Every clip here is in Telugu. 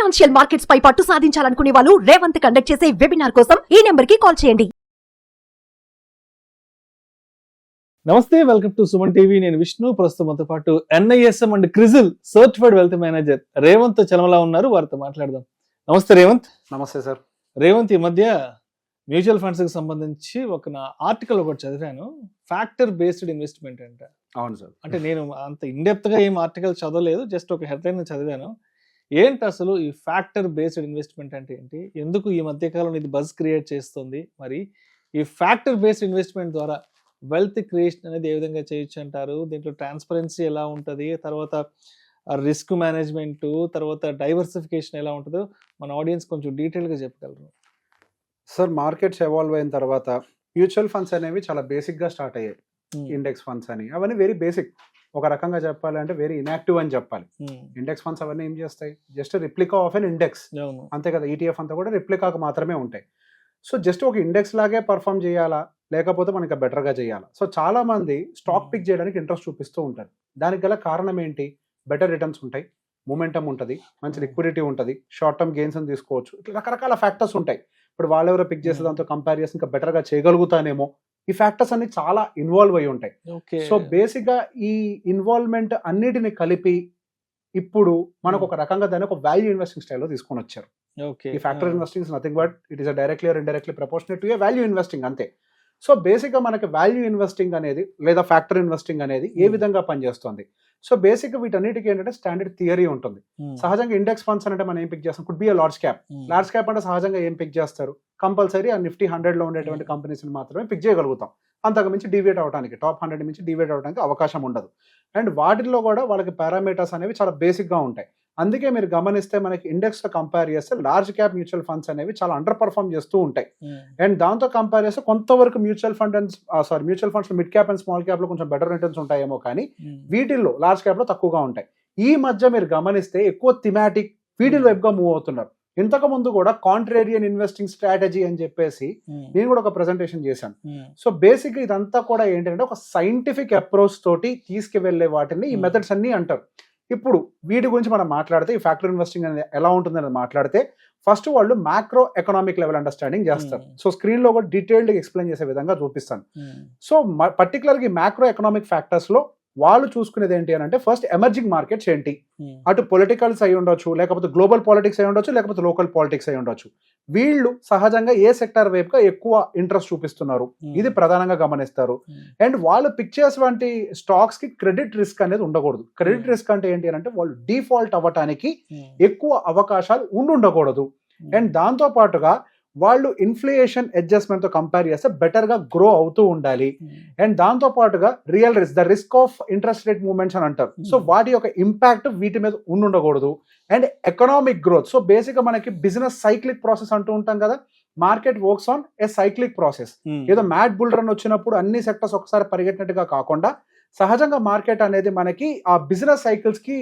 ఫైనాన్షియల్ మార్కెట్స్ పై పట్టు సాధించాలనుకునే వాళ్ళు రేవంత్ కండక్ట్ చేసే వెబినార్ కోసం ఈ నెంబర్ కి కాల్ చేయండి. నమస్తే, వెల్కమ్ టు సుమన్ టీవీ. నేను విష్ణు. ప్రస్తుతం మనతో పాటు NISM and CRISIL certified wealth manager Revanth Chalamala ఉన్నారు. వారితో మాట్లాడదాం. నమస్తే రేవంత్. నమస్తే సార్. రేవంత్, ఈ మధ్య మ్యూచువల్ ఫండ్స్ కి సంబంధించి నా ఆర్టికల్ ఒకటి చదివాను. ఫ్యాక్టర్ బేస్డ్ ఇన్వెస్ట్మెంట్ అంట. అవును సార్. అంటే నేను అంత ఇన్డెప్త్ గా ఏం ఆర్టికల్ చదవలేదు, జస్ట్ ఒక హెడ్లైన్ చదివాను. ఏంటి అసలు ఈ ఫ్యాక్టర్ బేస్డ్ ఇన్వెస్ట్మెంట్ అంటే ఏంటి, ఎందుకు ఈ మధ్య కాలంలో ఇది బజ్ క్రియేట్ చేస్తుంది, మరి ఈ ఫ్యాక్టర్ బేస్డ్ ఇన్వెస్ట్మెంట్ ద్వారా వెల్త్ క్రియేషన్ అనేది ఏ విధంగా చేయొచ్చు అంటారు, దీంట్లో ట్రాన్స్పరెన్సీ ఎలా ఉంటుంది, తర్వాత రిస్క్ మేనేజ్మెంట్, తర్వాత డైవర్సిఫికేషన్ ఎలా ఉంటుందో మన ఆడియన్స్ కొంచెం డీటెయిల్గా చెప్పగలరు? సార్, మార్కెట్స్ ఎవాల్వ్ అయిన తర్వాత మ్యూచువల్ ఫండ్స్ అనేవి చాలా బేసిక్గా స్టార్ట్ అయ్యాయి. ఇండెక్స్ ఫండ్స్ అని అవన్నీ వెరీ బేసిక్. ఒక రకంగా చెప్పాలంటే వెరీ ఇన్యాక్టివ్ అని చెప్పాలి. ఇండెక్స్ ఫండ్స్ అవన్నీ ఏం చేస్తాయి, just replica of an index, అంతే కదా. ETF అంతా కూడా రిప్లికాకు మాత్రమే ఉంటాయి. సో జస్ట్ ఒక ఇండెక్స్ లాగే పర్ఫామ్ చేయాలా, లేకపోతే మనకి బెటర్గా చేయాలా? సో చాలా మంది స్టాక్ పిక్ చేయడానికి ఇంట్రెస్ట్ చూపిస్తూ ఉంటారు. దానికి గల కారణం ఏంటి? బెటర్ రిటర్న్స్ ఉంటాయి, మూమెంటమ్ ఉంటుంది, మంచి లిక్విడిటీ ఉంటుంది, షార్ట్ టర్మ్ గెయిన్స్ అని తీసుకోవచ్చు. ఇట్లా రకరకాల ఫ్యాక్టర్స్ ఉంటాయి. ఇప్పుడు వాళ్ళెవరో పిక్ చేసే దాంతో కంపేర్ చేసి ఇంకా బెటర్గా చేయగలుగుతానేమో, ఈ ఫ్యాక్టర్స్ అన్ని చాలా ఇన్వాల్వ్ అయి ఉంటాయి. సో బేసిక్గా ఈ ఇన్వాల్వ్మెంట్ అన్నిటిని కలిపి ఇప్పుడు మనకు ఒక రకంగా దాన్ని ఒక వాల్యూ ఇన్వెస్టింగ్ స్టైల్లో తీసుకొని వచ్చారు. ఈ factor investing is nothing but it is directly or indirectly proportionate to A value investing, అంతే. సో బేసిక్గా మనకి వాల్యూ ఇన్వెస్టింగ్ అనేది లేదా ఫ్యాక్టర్ ఇన్వెస్టింగ్ అనేది ఏ విధంగా పనిచేస్తుంది? సో బేసిక్గా వీటన్నిటికీ ఏంటంటే స్టాండర్డ్ థియరీ ఉంటుంది. సహజంగా ఇండెక్స్ ఫండ్స్ అంటే మనం ఏం పిక్ చేస్తాం? Could be a large cap. Large cap అంటే సహజంగా ఏం పిక్ చేస్తారు? కంపల్సరీ ఆ Nifty 100లో ఉండేటువంటి కంపెనీస్ని మాత్రమే పిక్ చేయగలుగుతాం. అంతకు మించి డివేట్ అవడానికి, టాప్ 100 మించి డివేట్ అవడానికి అవకాశం ఉండదు. అండ్ వాటిల్లో కూడా వాళ్ళకి పారామీటర్స్ అనేవి చాలా బేసిక్గా ఉంటాయి. అందుకే మీరు గమనిస్తే మనకి ఇండెక్స్తో కంపేర్ చేస్తే లార్జ్ క్యాప్ మ్యూచువల్ ఫండ్స్ అనేవి చాలా అండర్ పర్ఫామ్ చేస్తూ ఉంటాయి. అండ్ దాంతో కంపేర్ చేస్తే కొంతవరకు mutual funds mid cap and small cap లో కొంచెం బెటర్ రిటర్న్స్ ఉంటాయేమో, కానీ వీటిల్లో లార్జ్ క్యాప్ లో తక్కువగా ఉంటాయి. ఈ మధ్య మీరు గమనిస్తే ఎక్కువ థిమాటిక్ వీటిల్ వైపుగా మూవ్ అవుతున్నారు. ఇంతకు ముందు కూడా కాంట్రేరియన్ ఇన్వెస్టింగ్ స్ట్రాటజీ అని చెప్పేసి నేను కూడా ఒక ప్రెజెంటేషన్ చేశాను. సో బేసిక్గా ఇదంతా కూడా ఏంటంటే ఒక సైంటిఫిక్ అప్రోచ్ తోటి తీసుకువెళ్లే వాటిని ఈ మెథడ్స్ అన్ని అంటారు. ఇప్పుడు వీటి గురించి మనం మాట్లాడితే ఈ ఫ్యాక్టర్ ఇన్వెస్టింగ్ అనేది ఎలా ఉంటుంది అనేది మాట్లాడితే ఫస్ట్ వాళ్ళు మ్యాక్రో ఎకనామిక్ లెవెల్ అండర్స్టాండింగ్ చేస్తారు. సో స్క్రీన్ లో కూడా డీటెయిల్డ్ ఎక్స్ప్లెయిన్ చేసే విధంగా చూపిస్తాను. సో పర్టికులర్గా ఈ మ్యాక్రో ఎకనామిక్ ఫ్యాక్టర్స్ లో వాళ్ళు చూసుకునేది ఏంటి అని అంటే ఫస్ట్ ఎమర్జింగ్ మార్కెట్స్ ఏంటి, అటు పొలిటికల్స్ అయి ఉండొచ్చు, లేకపోతే గ్లోబల్ పాలిటిక్స్ అయి ఉండొచ్చు, లేకపోతే లోకల్ పాలిటిక్స్ అయి ఉండొచ్చు. వీళ్ళు సహజంగా ఏ సెక్టర్ వైపుగా ఎక్కువ ఇంట్రెస్ట్ చూపిస్తున్నారు, ఇది ప్రధానంగా గమనిస్తారు. అండ్ వాళ్ళు పిక్ చేసేటువంటి స్టాక్స్ కి క్రెడిట్ రిస్క్ అనేది ఉండకూడదు. క్రెడిట్ రిస్క్ అంటే ఏంటి అంటే వాళ్ళు డిఫాల్ట్ అవ్వటానికి ఎక్కువ అవకాశాలు ఉండకూడదు. అండ్ దాంతో పాటుగా వాళ్ళు ఇన్ఫ్లేషన్ అడ్జస్ట్మెంట్ తో కంపేర్ చేస్తే బెటర్ గా గ్రో అవుతూ ఉండాలి. అండ్ దాంతో పాటుగా real risk, the risk of interest rate movements అని అంటారు. సో వాటి యొక్క ఇంపాక్ట్ వీటి మీద ఉండకూడదు. And economic growth, so basic గా మనకి బిజినెస్ సైక్లిక్ ప్రాసెస్ అంటూ ఉంటాం కదా, market works on a cyclic process. ఏదో మ్యాట్ బుల్ రన్ వచ్చినప్పుడు అన్ని సెక్టర్స్ ఒకసారి పరిగెట్టినట్టుగా కాకుండా సహజంగా మార్కెట్ అనేది మనకి ఆ బిజినెస్ సైకిల్స్ కి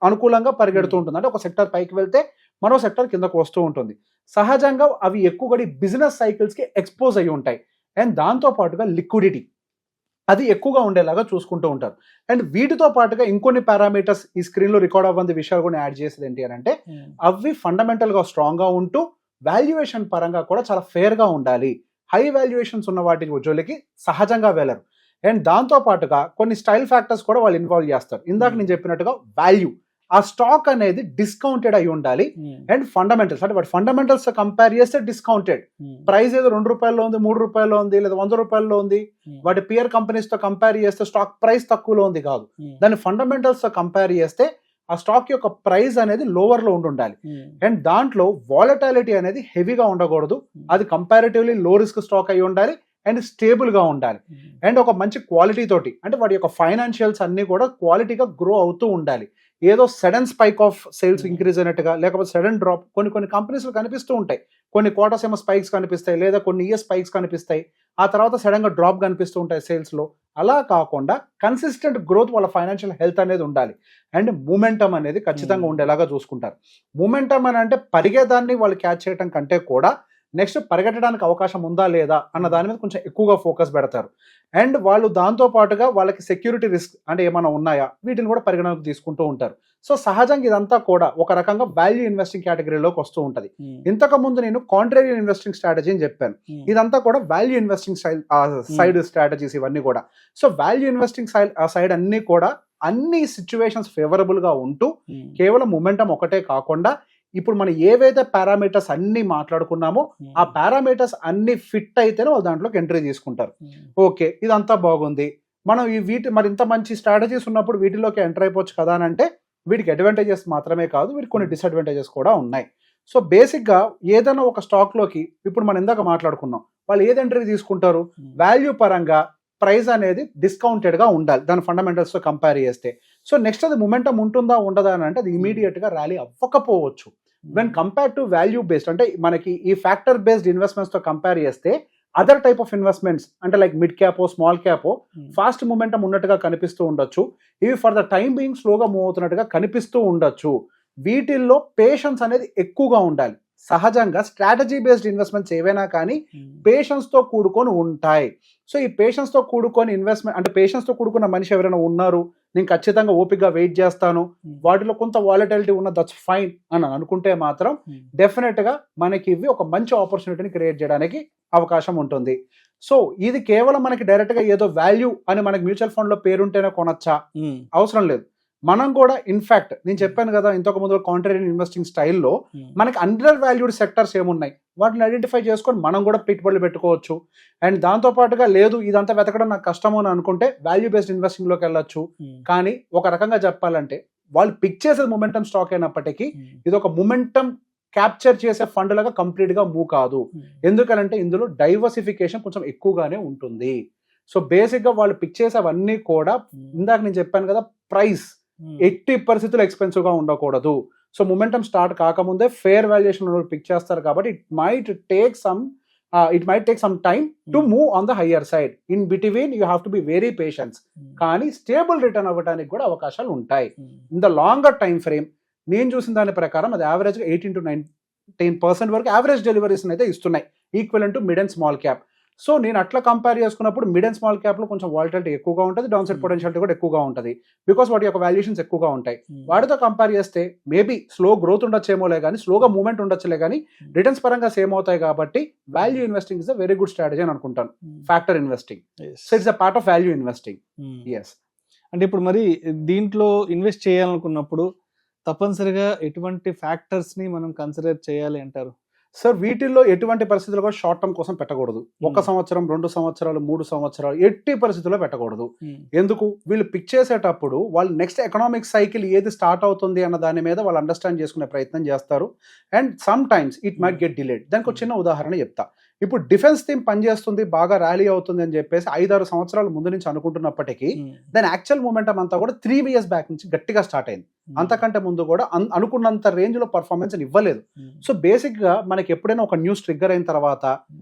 అనుకూలంగా పరిగెడుతూ ఉంటుంది. అంటే ఒక సెక్టర్ పైకి వెళ్తే మరో సెక్టర్ కిందకు వస్తూ ఉంటుంది. సహజంగా అవి ఎక్కువగా బిజినెస్ సైకిల్స్ కి ఎక్స్పోజ్ అయ్యి ఉంటాయి. అండ్ దాంతో పాటుగా లిక్విడిటీ అది ఎక్కువగా ఉండేలాగా చూసుకుంటూ ఉంటారు. అండ్ వీటితో పాటుగా ఇంకొన్ని పారామీటర్స్ ఈ స్క్రీన్ లో రికార్డ్ అవ్వంది విషయాలు కూడా యాడ్ చేసేది ఏంటి అని అంటే అవి ఫండమెంటల్ గా స్ట్రాంగ్ గా ఉంటూ వాల్యుయేషన్ పరంగా కూడా చాలా ఫేర్ గా ఉండాలి. హై వాల్యుయేషన్స్ ఉన్న వాటికి ఉద్యోగులకి సహజంగా వెళ్ళరు. అండ్ దాంతో పాటుగా కొన్ని స్టైల్ ఫ్యాక్టర్స్ కూడా వాళ్ళు ఇన్వాల్వ్ చేస్తారు. ఇందాక నేను చెప్పినట్టుగా వాల్యూ, ఆ స్టాక్ అనేది డిస్కౌంటెడ్ అయి ఉండాలి. అండ్ ఫండమెంటల్స్ అంటే వాటి ఫండమెంటల్స్ కంపేర్ చేస్తే డిస్కౌంటెడ్, ప్రైస్ ఏదో ₹2 ఉంది, ₹3 ఉంది, లేదా ₹100 ఉంది. వాటి పియర్ కంపెనీస్ తో కంపేర్ చేస్తే స్టాక్ ప్రైస్ తక్కువలో ఉంది కాదు, దాని ఫండమెంటల్స్ తో కంపేర్ చేస్తే ఆ స్టాక్ యొక్క ప్రైస్ అనేది లోవర్ లో ఉండాలి. అండ్ దాంట్లో వాలటాలిటీ అనేది హెవీగా ఉండకూడదు, అది కంపారిటివ్లీ లో రిస్క్ స్టాక్ అయి ఉండాలి. అండ్ స్టేబుల్ గా ఉండాలి. అండ్ ఒక మంచి క్వాలిటీ తోటి, అంటే వాటి యొక్క ఫైనాన్షియల్స్ అన్ని కూడా క్వాలిటీగా గ్రో అవుతూ ఉండాలి. ఏదో sudden spike of sales increase అయినట్టుగా, లేకపోతే సడన్ డ్రాప్ కొన్ని కంపెనీస్ లో కనిపిస్తూ ఉంటాయి. కొన్ని క్వార్టర్స్ ఏమో స్పైక్స్ కనిపిస్తాయి, లేదా కొన్ని ఇయర్ స్పైక్స్ కనిపిస్తాయి, ఆ తర్వాత సడన్ గా డ్రాప్ కనిపిస్తూ ఉంటాయి సేల్స్ లో. అలా కాకుండా కన్సిస్టెంట్ గ్రోత్, వాళ్ళ ఫైనాన్షియల్ హెల్త్ అనేది ఉండాలి. అండ్ మూమెంటమ్ అనేది ఖచ్చితంగా ఉండేలాగా చూసుకుంటారు. మూమెంటమ్ అని అంటే పరిగేదాన్ని వాళ్ళు క్యాచ్ చేయడం కంటే కూడా నెక్స్ట్ పరిగెట్టడానికి అవకాశం ఉందా లేదా అన్న దాని మీద కొంచెం ఎక్కువగా ఫోకస్ పెడతారు. అండ్ వాళ్ళు దాంతో పాటుగా వాళ్ళకి సెక్యూరిటీ రిస్క్ అంటే ఏమైనా ఉన్నాయా వీటిని కూడా పరిగణనకు తీసుకుంటూ ఉంటారు. సో సహజంగా ఇదంతా కూడా ఒక రకంగా వాల్యూ ఇన్వెస్టింగ్ కేటగిరీలోకి వస్తూ ఉంటుంది. ఇంతకు ముందు నేను కాంట్రేరియన్ ఇన్వెస్టింగ్ స్ట్రాటజీ అని చెప్పాను. ఇదంతా కూడా వాల్యూ ఇన్వెస్టింగ్ సైడ్ స్ట్రాటజీస్ ఇవన్నీ కూడా. సో వాల్యూ ఇన్వెస్టింగ్ సైడ్ అన్ని కూడా అన్ని సిచ్యువేషన్స్ ఫేవరబుల్ గా ఉంటూ కేవలం మొమెంటం ఒకటే కాకుండా ఇప్పుడు మనం ఏవైతే పారామీటర్స్ అన్ని మాట్లాడుకున్నామో ఆ పారామీటర్స్ అన్ని ఫిట్ అయితేనే వాళ్ళు దాంట్లోకి ఎంట్రీ తీసుకుంటారు. ఓకే ఇదంతా బాగుంది, మనం మరి ఇంత మంచి స్ట్రాటజీస్ ఉన్నప్పుడు వీటిలోకి ఎంటర్ అయిపోవచ్చు కదా అని అంటే వీటికి అడ్వాంటేజెస్ మాత్రమే కాదు, వీటికి కొన్ని డిసడ్వాంటేజెస్ కూడా ఉన్నాయి. సో బేసిక్గా ఏదైనా ఒక స్టాక్లోకి ఇప్పుడు మనం ఇందాక మాట్లాడుకున్నాం, వాళ్ళు ఏది ఎంట్రీ తీసుకుంటారు, వాల్యూ పరంగా ప్రైస్ అనేది డిస్కౌంటెడ్గా ఉండాలి దాని ఫండమెంటల్స్తో కంపేర్ చేస్తే. సో నెక్స్ట్ అది మొమెంటం ఉంటుందా ఉండదా అని అంటే అది ఇమీడియట్గా ర్యాలీ అవ్వకపోవచ్చు. When compare to value based అంటే మనకి ఈ ఫ్యాక్టర్ బేస్డ్ ఇన్వెస్ట్మెంట్స్తో కంపేర్ చేస్తే అదర్ టైప్ ఆఫ్ ఇన్వెస్ట్మెంట్స్ అంటే లైక్ మిడ్ క్యాపో స్మాల్ క్యాపో ఫాస్ట్ మూమెంటం ఉన్నట్టుగా కనిపిస్తూ ఉండొచ్చు, ఇవి ఫర్ ద టైం బీయింగ్ స్లోగా మూవ్ అవుతున్నట్టుగా కనిపిస్తూ ఉండొచ్చు. వీటిల్లో పేషెన్స్ అనేది ఎక్కువగా ఉండాలి. సహజంగా స్ట్రాటజీ బేస్డ్ ఇన్వెస్ట్మెంట్స్ ఏవైనా కానీ పేషెన్స్తో కూడుకొని ఉంటాయి. సో ఈ పేషెన్స్తో కూడుకొని ఇన్వెస్ట్మెంట్ అంటే పేషెన్స్తో కూడుకున్న మనిషి ఎవరైనా ఉన్నారు, నేను ఖచ్చితంగా ఓపికగా వెయిట్ చేస్తాను, వాటిలో కొంత వాలటిలిటీ ఉన్న దట్స్ ఫైన్ అని అనుకుంటే మాత్రం డెఫినెట్గా మనకి ఇవి ఒక మంచి ఆపర్చునిటీని క్రియేట్ చేయడానికి అవకాశం ఉంటుంది. సో ఇది కేవలం మనకి డైరెక్ట్గా ఏదో వాల్యూ అని మనకి మ్యూచువల్ ఫండ్లో పేరుంటేనే కొనొచ్చా, అవసరం లేదు. మనం కూడా ఇన్ఫాక్ట్ నేను చెప్పాను కదా ఇంతకు ముందు కాంట్రేరియన్ ఇన్వెస్టింగ్ స్టైల్లో మనకి అండర్ వాల్యూడ్ సెక్టర్స్ ఏమున్నాయి వాటిని ఐడెంటిఫై చేసుకొని మనం కూడా పెట్టుబడులు పెట్టుకోవచ్చు. అండ్ దాంతో పాటుగా లేదు ఇదంతా వెతకడం నాకు కష్టము అని అనుకుంటే వాల్యూ బేస్డ్ ఇన్వెస్టింగ్లోకి వెళ్ళొచ్చు. కానీ ఒక రకంగా చెప్పాలంటే వాళ్ళు పిక్ చేసే మొమెంటం స్టాక్ అయినప్పటికీ ఇది ఒక మొమెంటం క్యాప్చర్ చేసే ఫండ్ లాగా కంప్లీట్గా మూవ్ కాదు. ఎందుకంటే ఇందులో డైవర్సిఫికేషన్ కొంచెం ఎక్కువగానే ఉంటుంది. సో బేసిక్గా వాళ్ళు పిక్ చేసేవన్నీ కూడా ఇందాక నేను చెప్పాను కదా ప్రైస్ ఎట్టి పరిస్థితుల్లో ఎక్స్పెన్సివ్ గా ఉండకూడదు. సో మొమెంటం స్టార్ట్ కాకముందే ఫేర్ వాల్యుయేషన్ పిక్ చేస్తారు కాబట్టి it might take some time to move on the higher side. In between you have to be very patience. కానీ స్టేబుల్ రిటర్న్ అవ్వడానికి కూడా అవకాశాలు ఉంటాయి. In the longer time frame నేను చూసిన దాని ప్రకారం అది యావరేజ్గా 18 to 19% వరకు యావరేజ్ డెలివరీస్ అయితే ఇస్తున్నాయి equal to mid and small cap. So నేను అట్లా కంపేర్ చేసుకున్నప్పుడు మిడ్ అండ్ స్మాల్ క్యాప్లో కొంచెం వాలటిలిటీ ఎక్కువగా ఉంటుంది, డౌన్ సైడ్ పొటెన్షియాలిటీ కూడా ఎక్కువగా ఉంటుంది, బికాస్ వాటి యొక్క వాల్యుయేషన్స్ ఎక్కువగా ఉంటాయి. వాటితో కంపేర్ చేస్తే మేబీ స్లో గ్రోత్ ఉండొచ్చేమోలే కానీ స్లోగా మూవ్మెంట్ ఉండొచ్చులే కానీ రిటర్న్స్ పరంగా సేమ్ అవుతాయి. కాబట్టి value investing is a very good strategy అని అనుకుంటాను. Factor investing so it's a part of value investing. Yes అంటే ఇప్పుడు మరి దీంట్లో ఇన్వెస్ట్ చేయాలనుకున్నప్పుడు తప్పనిసరిగా ఎటువంటి ఫ్యాక్టర్స్ని మనం కన్సిడర్ చేయాలి అంటారు? సార్ వీటిల్లో ఎటువంటి పరిస్థితుల్లో కూడా షార్ట్ టర్మ్ కోసం పెట్టకూడదు. 1 సంవత్సరం 2 సంవత్సరాలు 3 సంవత్సరాలు ఎట్టి పరిస్థితుల్లో పెట్టకూడదు. ఎందుకు వీళ్ళు పిక్ చేసేటప్పుడు వాళ్ళు నెక్స్ట్ ఎకనామిక్ సైకిల్ ఏది స్టార్ట్ అవుతుంది అన్న దాని మీద వాళ్ళు అండర్స్టాండ్ చేసుకునే ప్రయత్నం చేస్తారు. And some times it might get delayed. దానికి ఒక చిన్న ఉదాహరణ చెప్తా. ఇప్పుడు డిఫెన్స్ థీమ్ పనిచేస్తుంది, బాగా ర్యాలీ అవుతుంది అని చెప్పేసి 5-6 సంవత్సరాల ముందు నుంచి అనుకుంటున్నప్పటికీ దాని యాక్చువల్ మూమెంటం అంతా కూడా 3 years బ్యాక్ నుంచి గట్టిగా స్టార్ట్ అయింది. అంతకంటే ముందు కూడా అనుకున్నంత రేంజ్ లో పర్ఫార్మెన్స్ ఇవ్వలేదు. సో బేసిక్ గా మనకి ఎప్పుడైనా ఒక న్యూస్ ట్రిగ్గర్ అయిన తర్వాత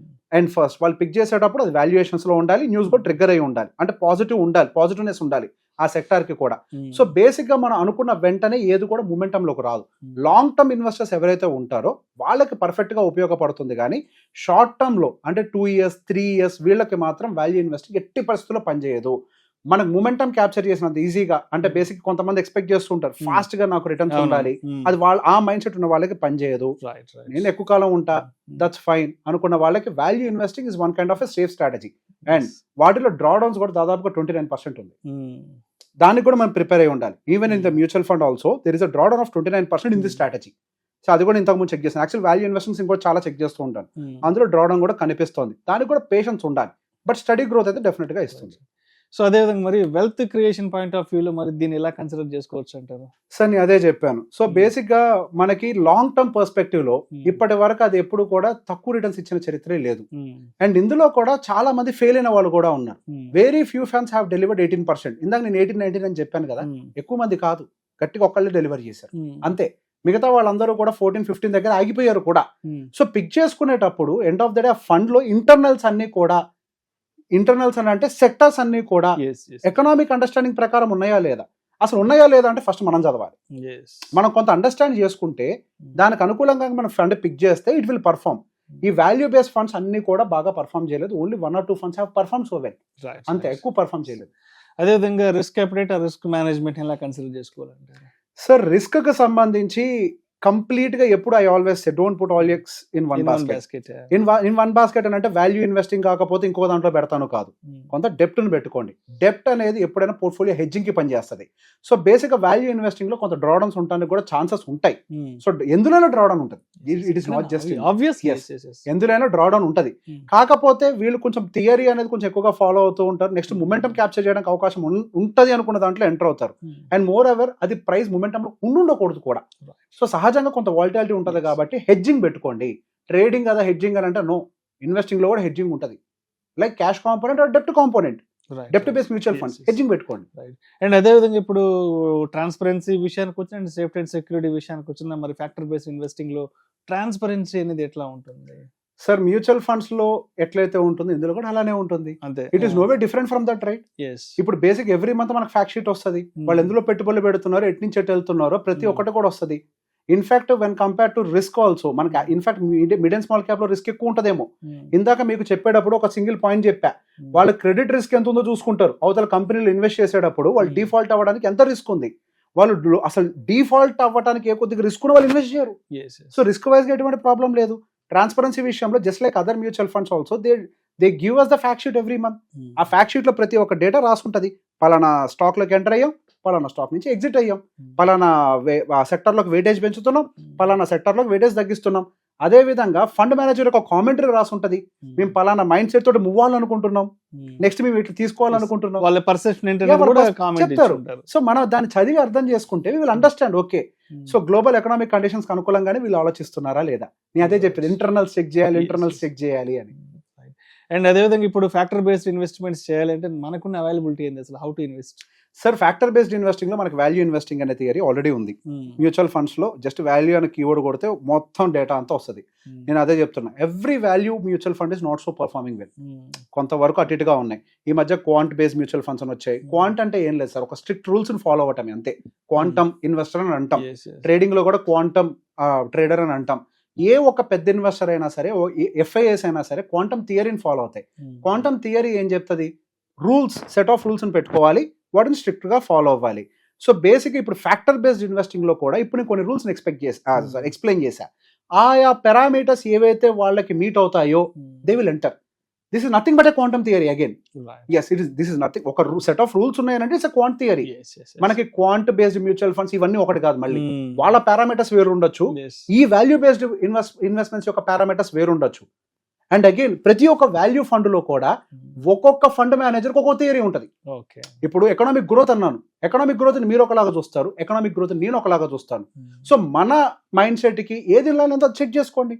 అండ్ ఫస్ట్ వాళ్ళు పిక్ చేసేటప్పుడు అది వాల్యుయేషన్స్ లో ఉండాలి, న్యూస్ కూడా ట్రిగ్గర్ అయి ఉండాలి, అంటే పాజిటివ్నెస్ ఉండాలి ఆ సెక్టార్ కి కూడా. సో బేసిక్ గా మనం అనుకున్న వెంటనే ఏది కూడా మూమెంటంలోకి రాదు. లాంగ్ టర్మ్ ఇన్వెస్టర్స్ ఎవరైతే ఉంటారో వాళ్ళకి పర్ఫెక్ట్ గా ఉపయోగపడుతుంది. కానీ షార్ట్ టర్మ్ లో అంటే 2 years 3 years వీళ్ళకి మాత్రం వాల్యూ ఇన్వెస్టింగ్ ఎట్టి పరిస్థితుల్లో పనిచేయదు. మనకు మూమెంటం క్యాప్చర్ చేసినంత ఈజీగా అంటే బేసిక్ కొంతమంది ఎక్స్పెక్ట్ చేస్తుంటారు ఫాస్ట్ గా నాకు రిటర్న్స్ ఉండాలి, అది ఆ మైండ్ సెట్ ఉన్న వాళ్ళకి పనిచేయదు. నేను ఎక్కువ కాలం ఉంటా దట్స్ ఫైన్ అనుకున్న వాళ్ళకి value investing is one kind of a safe strategy. And వాటిలో డ్రాడౌన్స్ కూడా దాదాపుగా 29% ఉంది. దానికి కూడా మనం ప్రిపేర్ అయి ఉండాలి. Even in the mutual fund also there is a drawdown of 29% in this strategy. So అది కూడా ఇంతకు ముందు చెక్ చేస్తాను. యాక్చువల్ వాల్యూ ఇన్వెస్టింగ్స్ ఇంకో చాలా చెక్ చేస్తూ ఉంటాను. అందులో డ్రాడౌన్ కూడా కనిపిస్తుంది. దానికి కూడా పేషెన్స్ ఉండాలి, బట్ స్టడీ గ్రోత్ అయితే డెఫినెట్ గా ఇస్తుంది. సో అదేవిధంగా మరి వెల్త్ క్రియేషన్ పాయింట్ ఆఫ్ వ్యూలో మరి దీన్ని ఎలా కన్సిడర్ చేసుకోవచ్చు అంటారు? సార్ నేను అదే చెప్పాను. సో బేసిక్ గా మనకి లాంగ్ టర్మ్ పర్స్పెక్టివ్ లో ఇప్పటి వరకు అది ఎప్పుడు కూడా తక్కువ రిటర్న్స్ ఇచ్చిన చరిత్రే లేదు. అండ్ ఇందులో కూడా చాలా మంది ఫెయిల్ అయిన వాళ్ళు కూడా ఉన్నారు. Very few funds have delivered 18%. ఇందాక నేను 18-19 అని చెప్పాను కదా, ఎక్కువ మంది కాదు, గట్టిగా ఒక్కళ్ళే డెలివరీ చేశారు అంతే. మిగతా వాళ్ళందరూ కూడా 14-15 దగ్గర ఆగిపోయారు కూడా. సో పిక్ చేసుకునేటప్పుడు end of the day fund లో ఇంటర్నల్స్ అని అంటే సెక్టర్స్ అన్ని కూడా ఎకనామిక్ అండర్స్టాండింగ్ ప్రకారం ఉన్నాయా లేదా, అసలు ఉన్నాయా లేదా అంటే ఫస్ట్ మనం చదవాలి. మనం కొంత అండర్స్టాండ్ చేసుకుంటే దానికి అనుకూలంగా మనం ఫండ్ పిక్ చేస్తే ఇట్ విల్ పర్ఫార్మ్. ఈ వాల్యూ బేస్డ్ ఫండ్స్ అన్ని కూడా బాగా పర్ఫామ్ చేయలేదు. Only 1 or 2 funds have perform so well, అంతే, ఎక్కువ పర్ఫామ్ చేయలేదు. అదేవిధంగా రిస్క్ అప్డేట్, రిస్క్ మేనేజ్మెంట్ ఎలా కన్సిడర్ చేసుకోవాలంటారు? సార్ రిస్క్ కి సంబంధించి కంప్లీట్ గా ఎప్పుడు I always say don't put all eggs in one basket. In one basket అని అంటే వాల్యూ ఇన్వెస్టింగ్ కాకపోతే ఇంకో దాంట్లో పెడతాను కాదు, కొంత డెప్ట్ ని పెట్టుకోండి. డెప్ట్ అనేది ఎప్పుడైనా పోర్ట్ఫోలియో హెడ్జింగ్ కి పనిచేస్తుంది. సో బేసిక్ గా వాల్యూ ఇన్వెస్టింగ్ లో కొంత డ్రాడౌన్స్ ఉండడానికి కూడా ఛాన్సెస్ ఉంటాయి. సో ఎందులోనైనా డ్రాడౌన్ ఉంటుంది, ఇట్ ఇస్ నాట్ జస్ట్ ఎందులోనైనా డ్రాడౌన్ ఉంటుంది. కాకపోతే వీళ్ళు కొంచెం థియరీ అనేది కొంచెం ఎక్కువగా ఫాలో అవుతూ ఉంటారు. నెక్స్ట్ మొమెంటం క్యాప్చర్ చేయడానికి అవకాశం ఉంటది అనుకున్న దాంట్లో ఎంటర్ అవుతారు. అండ్ మోర్ ఎవర్ అది ప్రైస్ మొమెంటం లో ఉండకూడదు కూడా. సో సహజంగా కొంత వాలిటాలిటీ ఉంటుంది కాబట్టి హెడ్జింగ్ పెట్టుకోండి. ట్రేడింగ్ కదా హెడ్జింగ్ అని అంటే నో, ఇన్వెస్టింగ్ లో కూడా హెడ్జింగ్ ఉంటుంది. Like cash component are డెప్ట్ component, డెప్ట్ based mutual funds hedging పెట్టుకోండి. అండ్ అదే విధంగా ఇప్పుడు ట్రాన్స్పరెన్సీ విషయానికి వచ్చిన అండ్ సేఫ్టీ అండ్ సెక్యూరిటీ విషయానికి వచ్చిన మరి ఫ్యాక్టర్ బేస్డ్ ఇన్వెస్టింగ్ లో ట్రాన్స్పరెన్సీ అనేది ఎట్లా ఉంటుంది? సార్ మ్యూచువల్ ఫండ్స్ లో ఎట్లయితే ఉంటుందో ఇందులో కూడా అలానే ఉంటుంది. అంతే, it is no way different from that, right? ఇప్పుడు బేసిక్ ఎవ్రీ మంత్ మనకు ఫ్యాక్ట్ షీట్ వస్తుంది. వాళ్ళు ఎందులో పెట్టుబడులు పెడుతున్నారో, ఎటు నుంచి ఎటు వెళ్తున్నారో ప్రతి ఒక్కటి కూడా వస్తుంది. In fact when compare to risk also మనకి in fact mid and small cap లో రిస్క్ ఎక్కువ ఉంటుందేమో. ఇందాక మీకు చెప్పేటప్పుడు ఒక సింగిల్ పాయింట్ చెప్పా, వాళ్ళు క్రెడిట్ రిస్క్ ఎంత ఉందో చూసుకుంటారు. అవతల కంపెనీలు ఇన్వెస్ట్ చేసేటప్పుడు వాళ్ళు డిఫాల్ట్ అవ్వడానికి ఎంత రిస్క్ ఉంది, వాళ్ళు అసలు డిఫాల్ట్ అవ్వడానికి ఏ కొద్దిగా రిస్క్ వాళ్ళు ఇన్వెస్ట్ చేయరు. సో రిస్క్ వైజ్ గా ఎటువంటి ప్రాబ్లం లేదు. ట్రాన్స్పరెన్సీ విషయంలో just like other mutual funds also they give us the fact sheet every month. ఆ ఫ్యాక్ట్ షీట్ లో ప్రతి ఒక్క డేటా రాసుకుంటది. పలానా స్టాక్ లోకి ఎంటర్ అయ్యాం, పలానా స్టాక్ నుంచి ఎగ్జిట్ అయ్యాం, పలానా సెక్టర్ లోకి వెయిటేజ్ పెంచుతున్నాం, పలానా సెక్టర్ లోకి వెయిటేజ్ తగ్గిస్తున్నాం. అదే విధంగా ఫండ్ మేనేజర్ ఒక కామెంటరీ రాసుంటది, మేము పలానా మైండ్ సెట్ తోటి మూవ్ అవ్వాలనుకుంటున్నాం, నెక్స్ట్ మేము ఇట్లా తీసుకోవాలనుకుంటున్నాం, వాళ్ళ పర్సెప్షన్ చెప్తారు. సో మనం దాన్ని చదివి అర్థం చేసుకుంటే వీళ్ళు understand, okay so global economic conditions అనుకూలంగానే వీళ్ళు ఆలోచిస్తున్నారా లేదా. నేను అదే చెప్పేది, ఇంటర్నల్ చెక్ చేయాలి అని. అండ్ అదేవిధంగా ఇప్పుడు ఫ్యాక్టర్ బేస్డ్ ఇన్వెస్ట్మెంట్స్ చేయాలంటే మనకున్న అవైలబిలిటీ ఏంది అసలు, how to invest? Sir factor based investing లో మనకి వాల్యూ ఇన్వెస్టింగ్ అనే థియరీ ఆల్రెడీ ఉంది. మ్యూచువల్ ఫండ్స్ లో జస్ట్ వాల్యూ అనే కీవర్డ్ కొడితే మొత్తం డేటా అంతా వస్తుంది. నేను అదే చెప్తున్నా, every value mutual fund is not so performing well. కొంతవరకు అటు ఇటుగా ఉన్నాయి. ఈ మధ్య క్వాంట్ బేస్డ్ మ్యూచువల్ ఫండ్స్ అని వచ్చాయి. క్వాంట్ అంటే ఏం లేదు సార్, ఒక స్ట్రిక్ట్ రూల్స్ ని ఫాలో అవ్వటమే అంతే. క్వాంటమ్ ఇన్వెస్టర్ అని అంటాం, ట్రేడింగ్ లో కూడా క్వాంటమ్ ట్రేడర్ అని అంటాం. ఏ ఒక పెద్ద ఇన్వెస్టర్ అయినా సరే, ఎఫ్ఐఎస్ అయినా సరే క్వాంటమ్ థియరీని ఫాలో అవుతాయి. క్వాంటమ్ థియరీ ఏం చెప్తుంది, రూల్స్, సెట్ ఆఫ్ రూల్స్ ని పెట్టుకోవాలి, వాటిని స్ట్రిక్ట్ గా ఫాలో అవ్వాలి. సో బేసిక్ ఇప్పుడు ఫ్యాక్టర్ బేస్డ్ ఇన్వెస్టింగ్ లో కూడా ఇప్పుడు కొన్ని రూల్స్ ఎక్స్ప్లెయిన్ చేశా. ఆయా పారామీటర్స్ ఏవైతే వాళ్ళకి మీట్ అవుతాయో they will enter. This is nothing but a quantum theory again. This is nothing, ఒక సెట్ ఆఫ్ రూల్స్ ఉన్నాయంటే ఇట్స్ క్వాంట్ థియరీ. మనకి క్వాంట్ బేస్డ్ మ్యూచువల్ ఫండ్స్ ఇవన్నీ ఒకటి కాదు, మళ్ళీ వాళ్ళ పారామీటర్స్ వేరు ఉండొచ్చు, ఈ వాల్యూ బేస్డ్ ఇన్వెస్ట్మెంట్స్ యొక్క పారామీటర్స్ వేరు ఉండొచ్చు. అండ్ అగైన్ ప్రతి ఒక్క వాల్యూ ఫండ్ లో కూడా ఒక్కొక్క ఫండ్ మేనేజర్ ఒక్కొక్క థియరీ ఉంటుంది. ఇప్పుడు ఎకనామిక్ గ్రోత్ అన్నాను, ఎకనామిక్ గ్రోత్ మీరు ఒకలాగా చూస్తారు, ఎకనామిక్ గ్రోత్ నేను ఒకలాగా చూస్తాను. సో మన మైండ్ సెట్ కి ఏది చెక్ చేసుకోండి,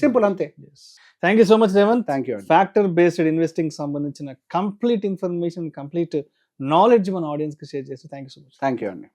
సింపుల్ అంతే. Thank you so much Revanth. Thank you. Factor based investing సంబంధించిన కంప్లీట్ ఇన్ఫర్మేషన్, కంప్లీట్ నాలెడ్జ్ మన ఆడియన్స్ కి షేర్ చేసి thank you so much. Thank you అండి.